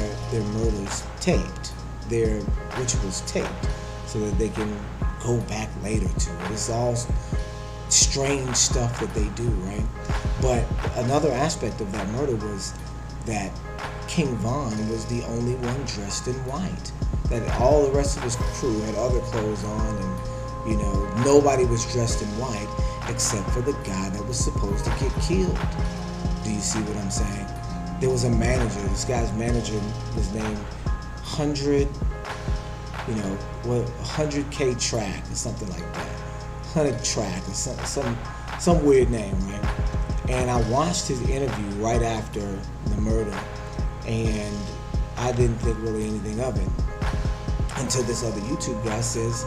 murders taped, their rituals taped, so that they can go back later to it. It's all strange stuff that they do, right? But another aspect of that murder was that King Von was the only one dressed in white. That all the rest of his crew had other clothes on, and nobody was dressed in white except for the guy that was supposed to get killed. Do you see what I'm saying? There was a manager. This guy's manager was named 100K Track or something like that. 100 Track or some weird name, right? And I watched his interview right after the murder, and I didn't think really anything of it until this other YouTube guy says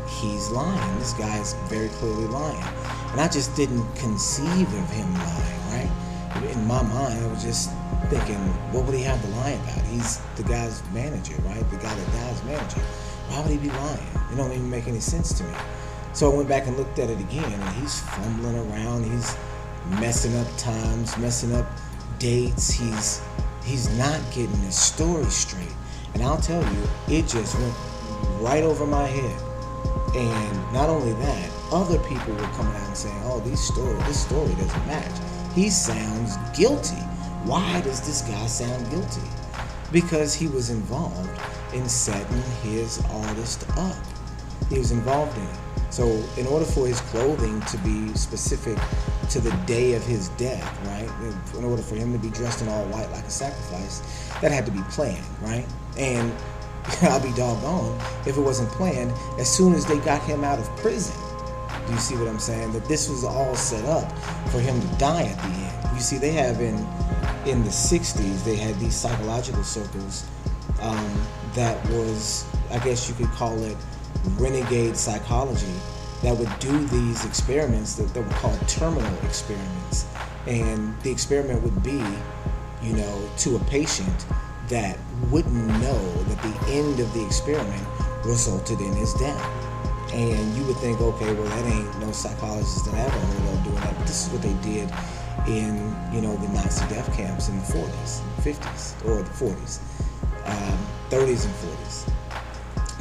he's lying. This guy's very clearly lying. And I just didn't conceive of him lying, right? In my mind, I was just thinking, what would he have to lie about? He's the guy's manager, right? The guy that dies manager. Why would he be lying? It don't even make any sense to me. So I went back and looked at it again, and he's fumbling around. He's messing up times, messing up dates. He's not getting his story straight. And I'll tell you, it just went right over my head. And not only that, other people were coming out and saying, oh, this story doesn't match. He sounds guilty. Why does this guy sound guilty? Because he was involved in setting his artist up. He was involved in it. So in order for his clothing to be specific to the day of his death, right? In order for him to be dressed in all white like a sacrifice, that had to be planned, right? And I'll be doggone if it wasn't planned. As soon as they got him out of prison, do you see what I'm saying? That this was all set up for him to die at the end. You see, they have in the 60s, they had these psychological circles that was, I guess you could call it renegade psychology, that would do these experiments that were called terminal experiments. And the experiment would be, you know, to a patient that wouldn't know that the end of the experiment resulted in his death. And you would think, okay, well, that ain't no psychologist that I ever heard of doing that. But this is what they did in, you know, the Nazi death camps in the 40s, 50s, or the 40s, 30s and 40s.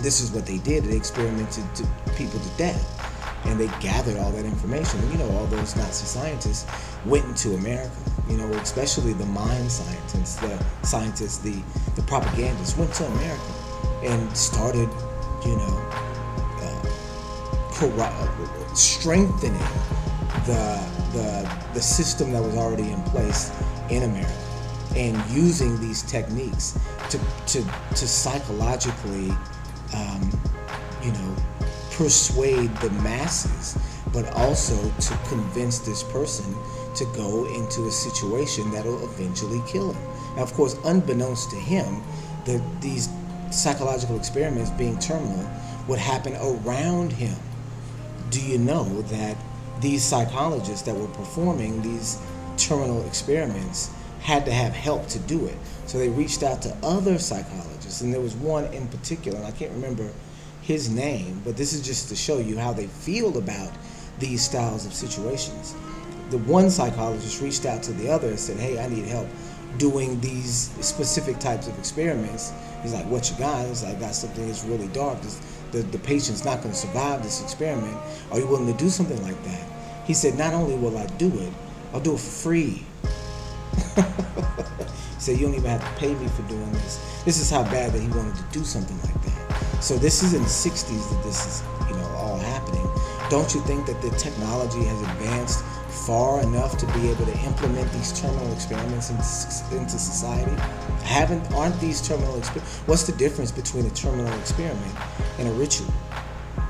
This is what they did. They experimented to people to death. And they gathered all that information. And, you know, all those Nazi scientists went into America, you know, especially the mind scientists, the propagandists went to America and started, you know, strengthening the system that was already in place in America, and using these techniques to psychologically, you know, persuade the masses, but also to convince this person to go into a situation that'll eventually kill him. Now, of course, unbeknownst to him, these psychological experiments, being terminal, would happen around him. Do you know that these psychologists that were performing these terminal experiments had to have help to do it? So they reached out to other psychologists, and there was one in particular, and I can't remember his name, but this is just to show you how they feel about these styles of situations. The one psychologist reached out to the other and said, hey, I need help doing these specific types of experiments. He's like, what you got? He's like, I got something that's really dark. The patient's not going to survive this experiment. Are you willing to do something like that? He said, not only will I do it, I'll do it for free. He said, you don't even have to pay me for doing this. This is how bad that he wanted to do something like that. So this is in the 60s that this is, you know, all happening. Don't you think that the technology has advanced far enough to be able to implement these terminal experiments into society? Aren't these terminal experiments? What's the difference between a terminal experiment and a ritual?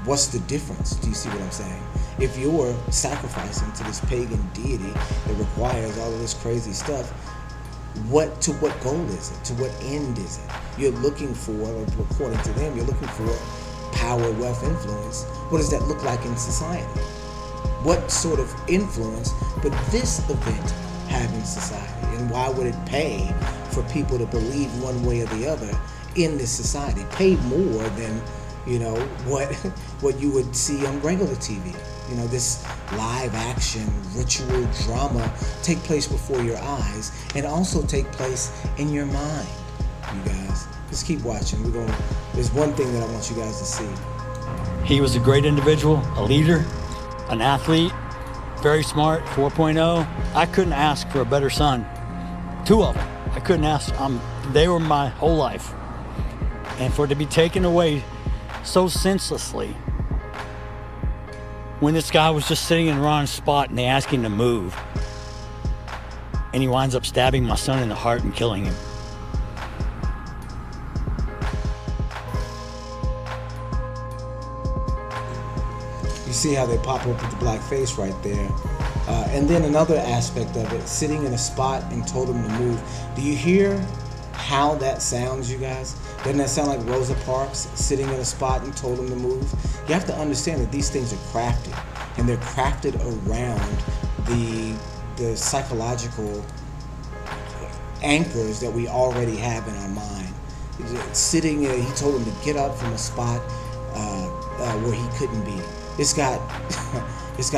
What's the difference? Do you see what I'm saying? If you're sacrificing to this pagan deity that requires all of this crazy stuff, to what goal is it? To what end is it? You're looking for, or according to them, you're looking for power, wealth, influence. What does that look like in society? What sort of influence would this event have in society? And why would it pay for people to believe one way or the other in this society? Pay more than, you know, what you would see on regular TV. You know, this live action, ritual drama take place before your eyes and also take place in your mind. You guys, just keep watching. There's one thing that I want you guys to see. He was a great individual, a leader, an athlete, very smart, 4.0. I couldn't ask for a better son. Two of them. I couldn't ask. They were my whole life. And for it to be taken away so senselessly, when this guy was just sitting in Ron's spot and they asked him to move, and he winds up stabbing my son in the heart and killing him. You see how they pop up with the black face right there. And then another aspect of it, sitting in a spot and told him to move. Do you hear how that sounds, you guys? Doesn't that sound like Rosa Parks sitting in a spot and told him to move? You have to understand that these things are crafted, and they're crafted around the psychological anchors that we already have in our mind. Sitting, he told him to get up from a spot where he couldn't be. It's got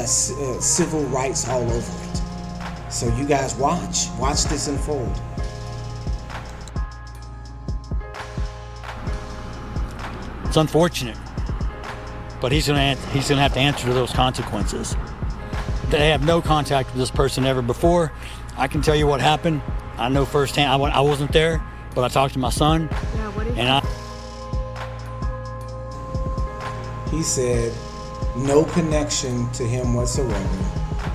civil rights all over it. So you guys watch this unfold. It's unfortunate, but he's gonna have to answer to those consequences. They have no contact with this person ever before. I can tell you what happened. I know firsthand. I wasn't there, but I talked to my son. Yeah, what did He said no connection to him whatsoever,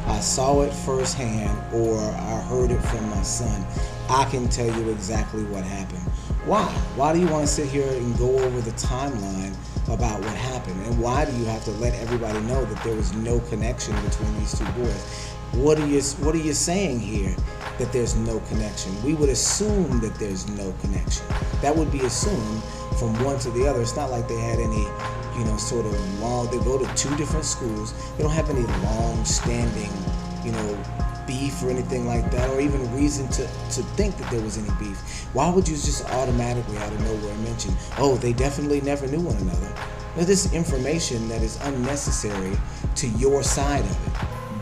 I saw it firsthand, or I heard it from my son, I can tell you exactly what happened. Why? Why do you want to sit here and go over the timeline about what happened? And why do you have to let everybody know that there was no connection between these two boys? What are you saying here that there's no connection? We would assume that there's no connection. That would be assumed from one to the other. It's not like they had any, sort of long, they go to two different schools. They don't have any long-standing, beef or anything like that, or even reason to think that there was any beef. Why would you just automatically out of nowhere mention, oh, they definitely never knew one another? Now, this is information that is unnecessary to your side of it.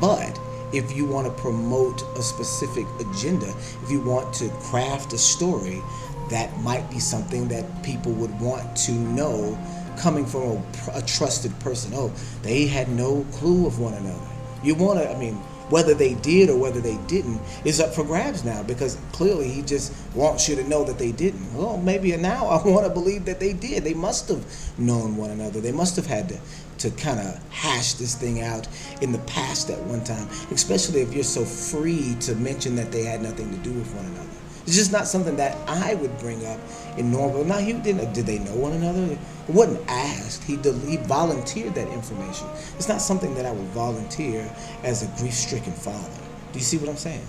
But if you want to promote a specific agenda, if you want to craft a story, that might be something that people would want to know coming from a trusted person. Oh, they had no clue of one another. You want to, whether they did or whether they didn't is up for grabs now, because clearly he just wants you to know that they didn't. Well, maybe now I want to believe that they did. They must have known one another. They must have had to kind of hash this thing out in the past at one time, especially if you're so free to mention that they had nothing to do with one another. It's just not something that I would bring up in normal. Now, did they know one another? It wasn't asked. He volunteered that information. It's not something that I would volunteer as a grief-stricken father. Do you see what I'm saying?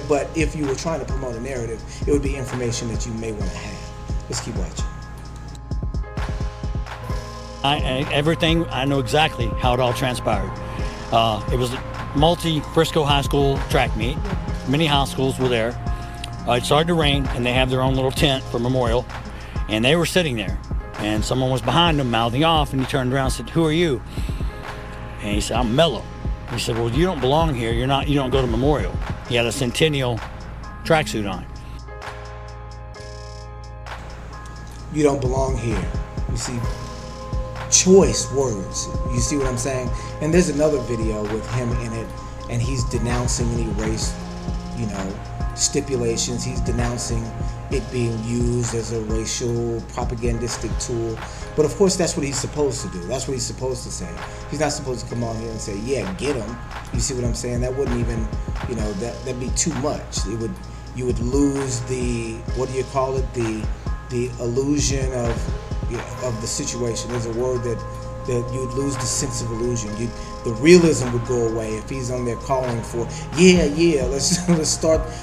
But if you were trying to promote a narrative, it would be information that you may want to have. Let's keep watching. Everything, I know exactly how it all transpired. It was a multi-Frisco High School track meet. Many high schools were there. It started to rain, and they have their own little tent for memorial, and they were sitting there, and someone was behind them mouthing off, and he turned around and said, "Who are you?" And he said, "I'm Mello." He said, "Well, you don't belong here. You don't go to memorial." He had a Centennial tracksuit on. You don't belong here. You see, choice words. You see what I'm saying? And there's another video with him in it, and he's denouncing any race, stipulations. He's denouncing it being used as a racial propagandistic tool. But of course, that's what he's supposed to do. That's what he's supposed to say. He's not supposed to come on here and say, "Yeah, get him." You see what I'm saying? That wouldn't even, that'd be too much. You would lose the, what do you call it? The illusion of the situation. There's a word that you'd lose the sense of illusion. The realism would go away if he's on there calling for,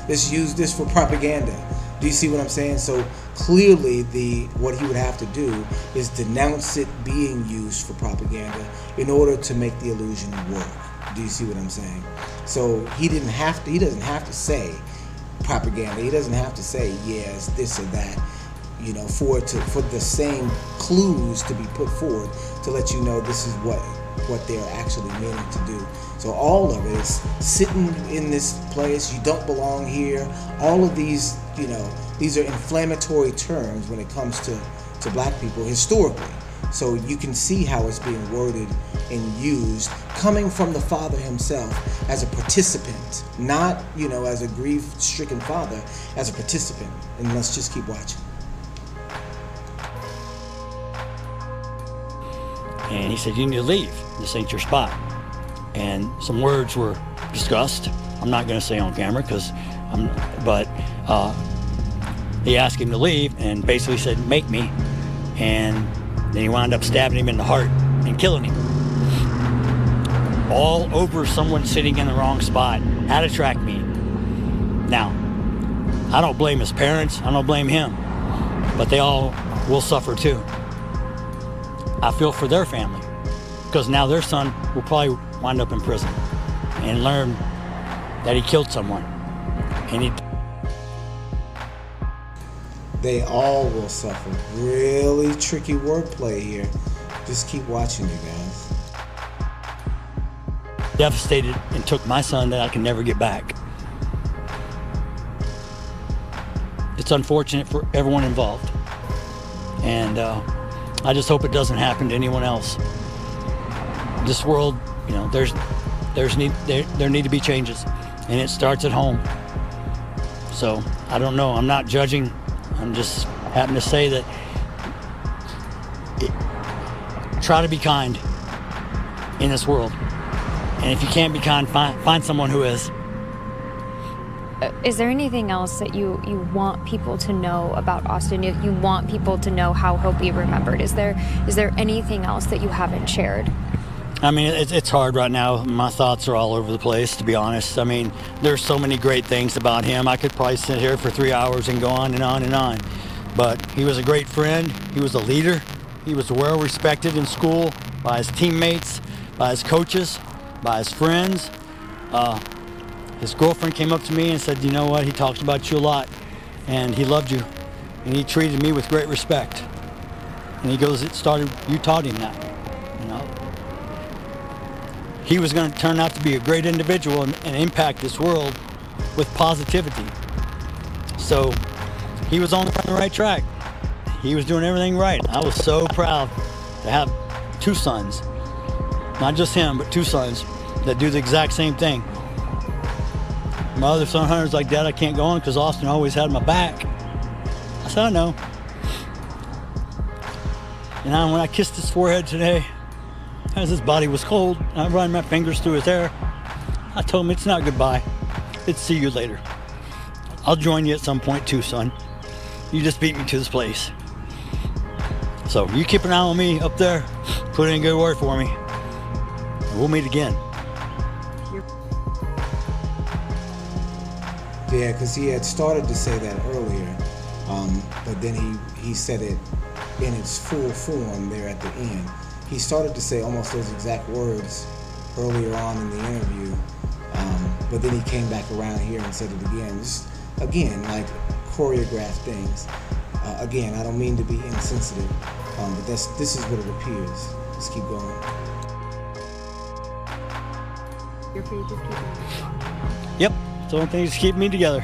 let's use this for propaganda. Do you see what I'm saying? So clearly what he would have to do is denounce it being used for propaganda in order to make the illusion work. Do you see what I'm saying? So he doesn't have to say propaganda. He doesn't have to say, yes, this or that. For the same clues to be put forward to let you know this is what they're actually meaning to do. So all of it is sitting in this place, you don't belong here. All of these, these are inflammatory terms when it comes to black people historically. So you can see how it's being worded and used, coming from the father himself as a participant, not, as a grief-stricken father, as a participant. And let's just keep watching. And he said, "You need to leave. This ain't your spot." And some words were discussed. I'm not going to say on camera but he asked him to leave and basically said, "Make me." And then he wound up stabbing him in the heart and killing him. All over someone sitting in the wrong spot at a track meet. Now, I don't blame his parents. I don't blame him. But they all will suffer too. I feel for their family, because now their son will probably wind up in prison and learn that he killed someone. And they all will suffer. Really tricky wordplay here. Just keep watching, you guys. Devastated, and took my son that I can never get back. It's unfortunate for everyone involved. And I just hope it doesn't happen to anyone else. This world, there need to be changes, and it starts at home. So I don't know. I'm not judging. I'm just happen to say that try to be kind. in this world. And if you can't be kind, find someone who is. Is there anything else that you want people to know about Austin? You want people to know how he'll be remembered? Is there anything else that you haven't shared? I mean, it's hard right now. My thoughts are all over the place, to be honest. I mean, there's so many great things about him. I could probably sit here for 3 hours and go on and on and on. But he was a great friend. He was a leader. He was well respected in school by his teammates, by his coaches, by his friends. His girlfriend came up to me and said, you know what, he talks about you a lot, and he loved you, and he treated me with great respect. And he goes, you taught him that, you know. He was going to turn out to be a great individual and impact this world with positivity. So he was on the right track. He was doing everything right. I was so proud to have 2 sons, not just him, but 2 sons that do the exact same thing. My other son Hunter's like, Dad, I can't go on because Austin always had my back. I said, I know. And when I kissed his forehead today, as his body was cold, I ran my fingers through his hair. I told him, it's not goodbye. It's see you later. I'll join you at some point too, son. You just beat me to this place. So you keep an eye on me up there. Put in a good word for me. And we'll meet again. Yeah, because he had started to say that earlier, but then he said it in its full form there at the end. He started to say almost those exact words earlier on in the interview, but then he came back around here and said it again. Just, again, like choreographed things. Again, I don't mean to be insensitive, but this is what it appears. Let's keep going. Your faith is keeping you strong. Yep. It's the only thing that's keeping me together.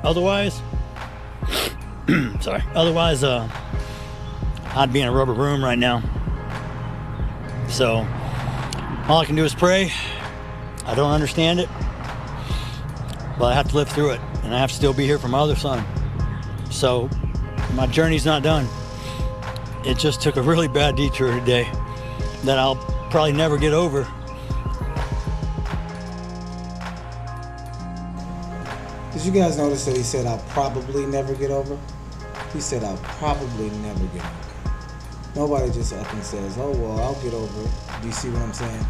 Otherwise, I'd be in a rubber room right now. So, all I can do is pray. I don't understand it, but I have to live through it, and I have to still be here for my other son. So, my journey's not done. It just took a really bad detour today that I'll probably never get over. Did you guys notice that he said, I'll probably never get over? He said, I'll probably never get over. Nobody just up and says, oh, well, I'll get over it. Do you see what I'm saying?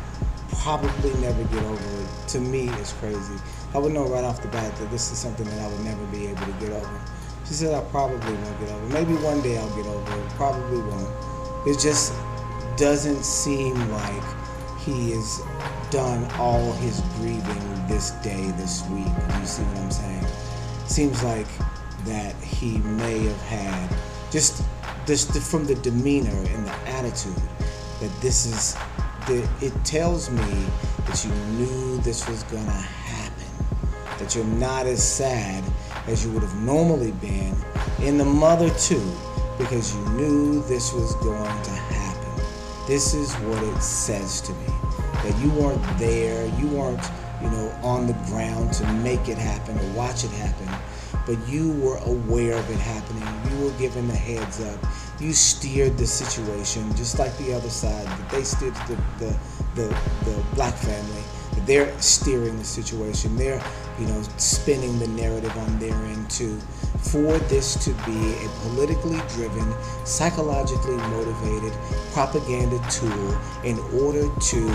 Probably never get over it. To me, it's crazy. I would know right off the bat that this is something that I would never be able to get over. She said, I probably won't get over it. Maybe one day I'll get over it. Probably won't. It just doesn't seem like he has done all his grieving this day, this week. Do you see what I'm saying? Seems like that he may have had just from the demeanor and the attitude that it tells me that you knew this was gonna happen, that you're not as sad as you would have normally been in the mother too, because you knew this was going to happen. This is what it says to me, that you weren't there, you weren't, on the ground to make it happen or watch it happen, but you were aware of it happening. You were given the heads up. You steered the situation just like the other side, that they steered the black family, that they're steering the situation. They're, spinning the narrative on their end too, for this to be a politically driven, psychologically motivated propaganda tool in order to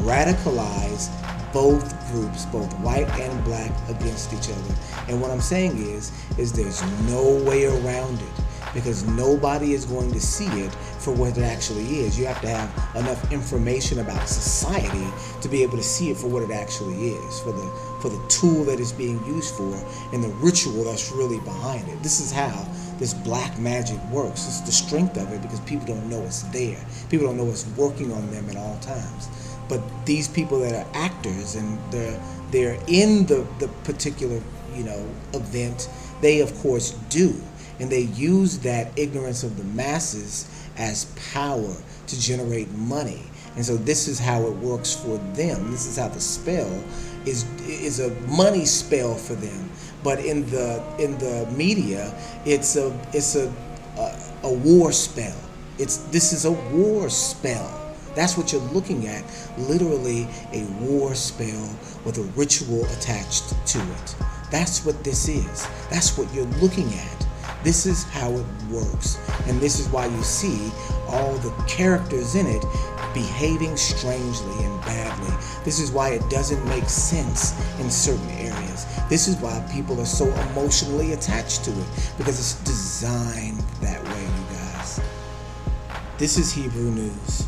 radicalize both groups, both white and black, against each other. And what I'm saying is there's no way around it, because nobody is going to see it for what it actually is. You have to have enough information about society to be able to see it for what it actually is, for the tool that it's being used for, and the ritual that's really behind it. This is how this black magic works. It's the strength of it, because people don't know it's there. People don't know it's working on them at all times. But these people that are actors and they're in the particular event, they of course do. And they use that ignorance of the masses as power to generate money. And so this is how it works for them. This is how the spell is a money spell for them. But in the media, it's a war spell. This is a war spell That's what you're looking at, literally a war spell with a ritual attached to it. That's what this is. That's what you're looking at. This is how it works. And this is why you see all the characters in it behaving strangely and badly. This is why it doesn't make sense in certain areas. This is why people are so emotionally attached to it, because it's designed that way, you guys. This is Hebrew News.